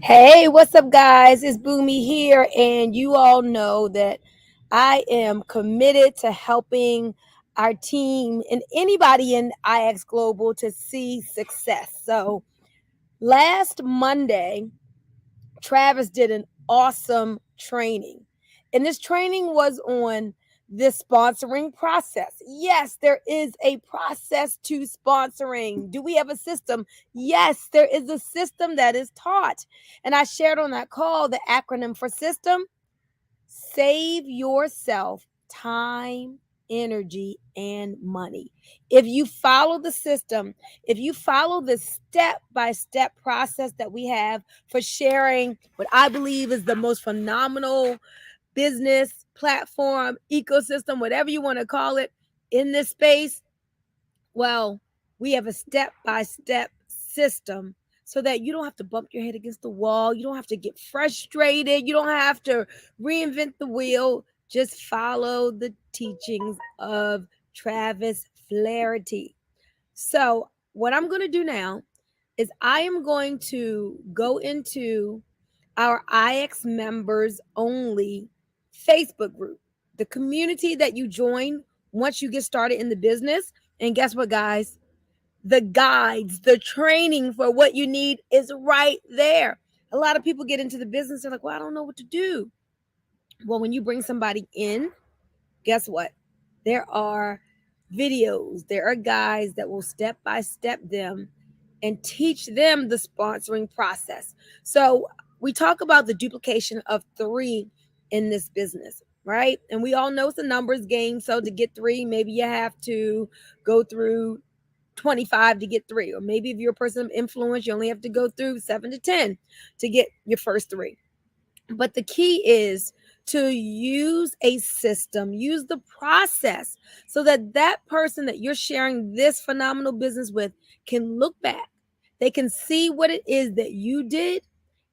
Hey, what's up, guys? It's Boomy here, and you all know that I am committed to helping our team and anybody in IX Global to see success. So, last Monday, Travis did an awesome training. And this training was on this sponsoring process. Yes, there is a process to sponsoring. Do we have a system? Yes, there is a system that is taught. And I shared on that call the acronym for system: save yourself time, energy, and money. If you follow the system, if you follow the step by step process that we have for sharing what I believe is the most phenomenal business platform, ecosystem, whatever you want to call it, in this space, well, we have a step by step system so that you don't have to bump your head against the wall. You don't have to get frustrated. You don't have to reinvent the wheel. Just follow the teachings of Travis Flaherty. So, what I'm going to do now is I am going to go into our IX members only Facebook group, the community that you join once you get started in the business. And guess what, guys? The guides, the training for what you need is right there. A lot of people get into the business, they're like, well, I don't know what to do. Well, when you bring somebody in, guess what? There are videos, there are guys that will step by step them and teach them the sponsoring process. So we talk about the duplication of three in this business, right? And we all know it's a numbers game. So to get three, maybe you have to go through 25 to get three. Or maybe if you're a person of influence, you only have to go through 7 to 10 to get your first three. But the key is to use a system, use the process so that that person that you're sharing this phenomenal business with can look back. They can see what it is that you did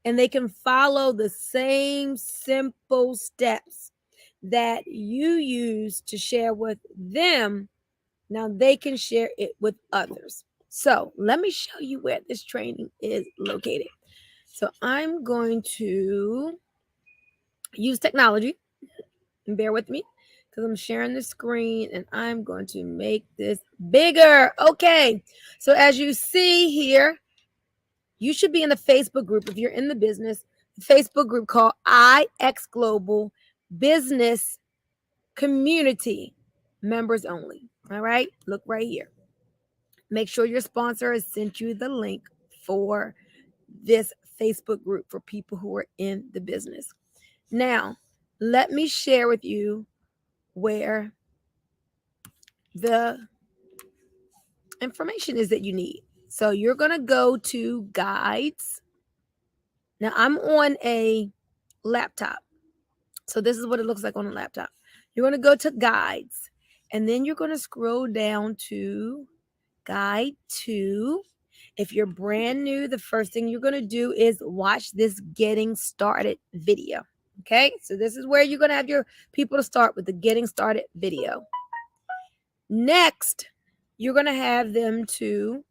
and they can follow the same simple steps that you use to share with them. Now they can share it with others. So let me show you where this training is located. So I'm going to use technology, and bear with me because I'm sharing the screen and I'm going to make this bigger. Okay, so as you see here, you should be in the Facebook group if you're in the business, the Facebook group called IX Global Business Community Members Only. All right, look right here. Make sure your sponsor has sent you the link for this Facebook group for people who are in the business. Now, let me share with you where the information is that you need. So you're going to go to guides. Now, I'm on a laptop. So this is what it looks like on a laptop. You're going to go to guides, and then you're going to scroll down to guide 2. If you're brand new, the first thing you're going to do is watch this getting started video. Okay, so this is where you're going to have your people to start with the getting started video. Next, you're going to have them to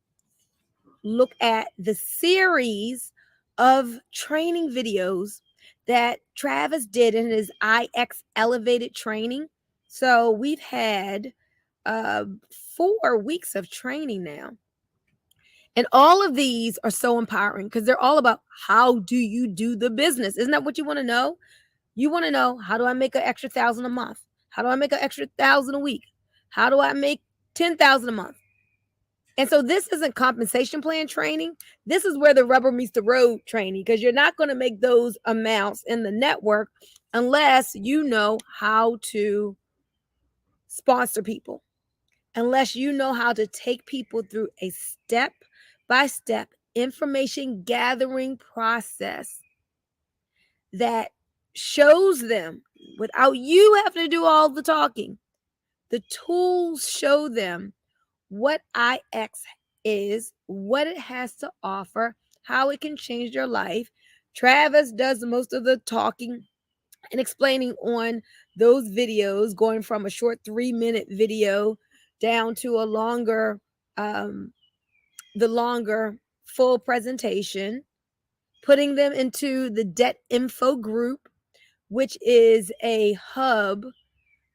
look at the series of training videos that Travis did in his IX Elevated training. So we've had 4 weeks of training now. And all of these are so empowering because they're all about how do you do the business? Isn't that what you want to know? You want to know, how do I make an extra 1,000 a month? How do I make an extra 1,000 a week? How do I make 10,000 a month? And so this isn't compensation plan training. This is where the rubber meets the road training, because you're not going to make those amounts in the network unless you know how to sponsor people, unless you know how to take people through a step by step information gathering process that shows them, without you having to do all the talking, the tools show them what IX is, what it has to offer, how it can change their life. Travis does most of the talking and explaining on those videos, going from a short 3-minute video down to a longer, the longer full presentation. putting them into the Debt Info group, which is a hub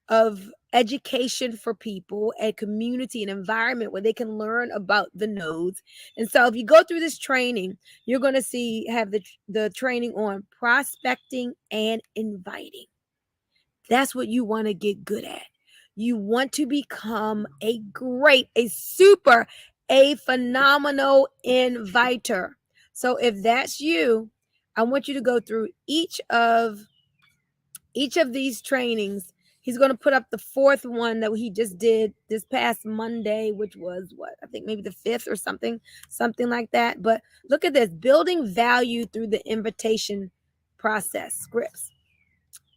of education for people, a community, an environment where they can learn about the nodes. And so if you go through this training, you're going to have the training on prospecting and inviting. That's what you want to get good at. You want to become a phenomenal inviter. So if that's you, I want you to go through each of these trainings. He's going to put up the fourth one that he just did this past Monday, which was what I think maybe the 5th or something like that. But look at this: building value through the invitation process scripts.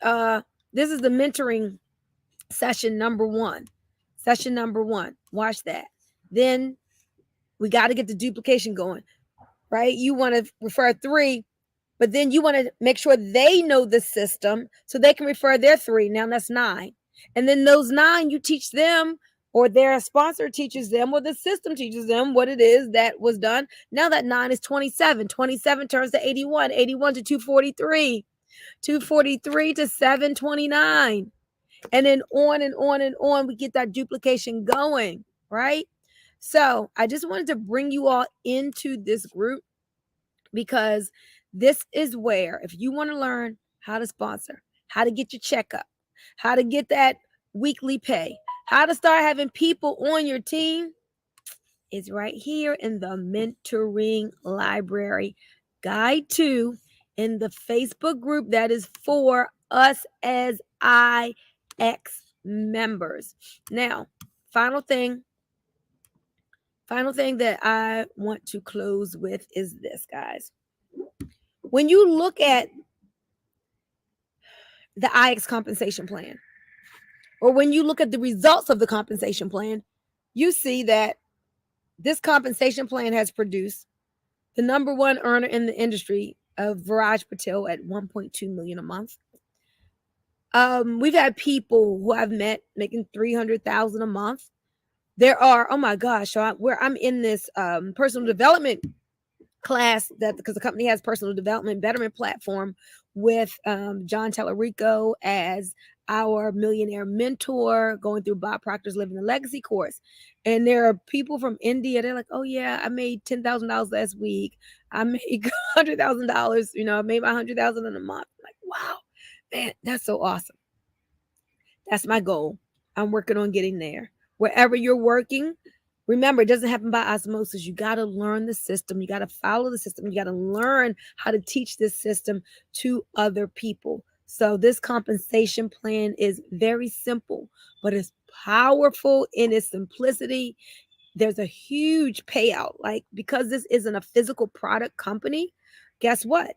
This is the mentoring session number 1. Watch that. Then we got to get the duplication going, right? You want to refer 3, but then you want to make sure they know the system so they can refer their 3. Now that's 9. And then those 9, you teach them, or their sponsor teaches them, or the system teaches them what it is that was done. Now that 9 is 27. 27 turns to 81. 81 to 243. 243 to 729. And then on and on and on, we get that duplication going, right? So I just wanted to bring you all into this group, because this is where, if you want to learn how to sponsor, how to get your checkup, how to get that weekly pay, how to start having people on your team, is right here in the Mentoring Library Guide 2 in the Facebook group that is for us as IX members. Now, final thing that I want to close with is this, guys. When you look at the IX compensation plan, or when you look at the results of the compensation plan, you see that this compensation plan has produced the number 1 earner in the industry of Viraj Patel at $1.2 million a month. We've had people who I've met making $300,000 a month. There are, oh my gosh, where I'm in this personal development class, that because the company has personal development betterment platform with John Tallarico as our millionaire mentor, going through Bob Proctor's Living the Legacy course. And there are people from India, they're like, oh yeah, I made $10,000 last week. I made $100,000, I made my $100,000 in a month. I'm like, wow, man, that's so awesome. That's my goal. I'm working on getting there. Wherever you're working, remember, it doesn't happen by osmosis. You got to learn the system. You got to follow the system. You got to learn how to teach this system to other people. So this compensation plan is very simple, but it's powerful in its simplicity. There's a huge payout. Like, because this isn't a physical product company, guess what?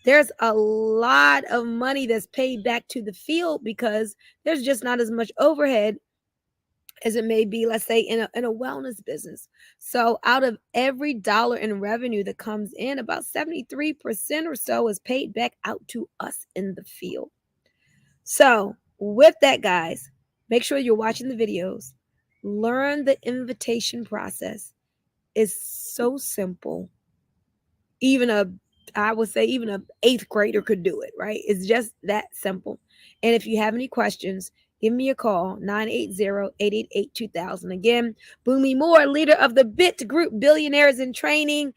There's a lot of money that's paid back to the field, because there's just not as much overhead as it may be, let's say, in a wellness business. So out of every dollar in revenue that comes in, about 73% or so is paid back out to us in the field. So with that, guys, make sure you're watching the videos. Learn the invitation process. It's so simple. I would say even an 8th grader could do it, right? It's just that simple. And if you have any questions, give me a call, 980-888-2000. Again, Boomy Moore, leader of the BIT Group Billionaires in Training,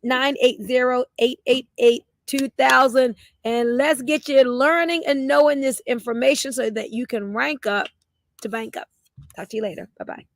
980-888-2000. And let's get you learning and knowing this information so that you can rank up to bank up. Talk to you later. Bye-bye.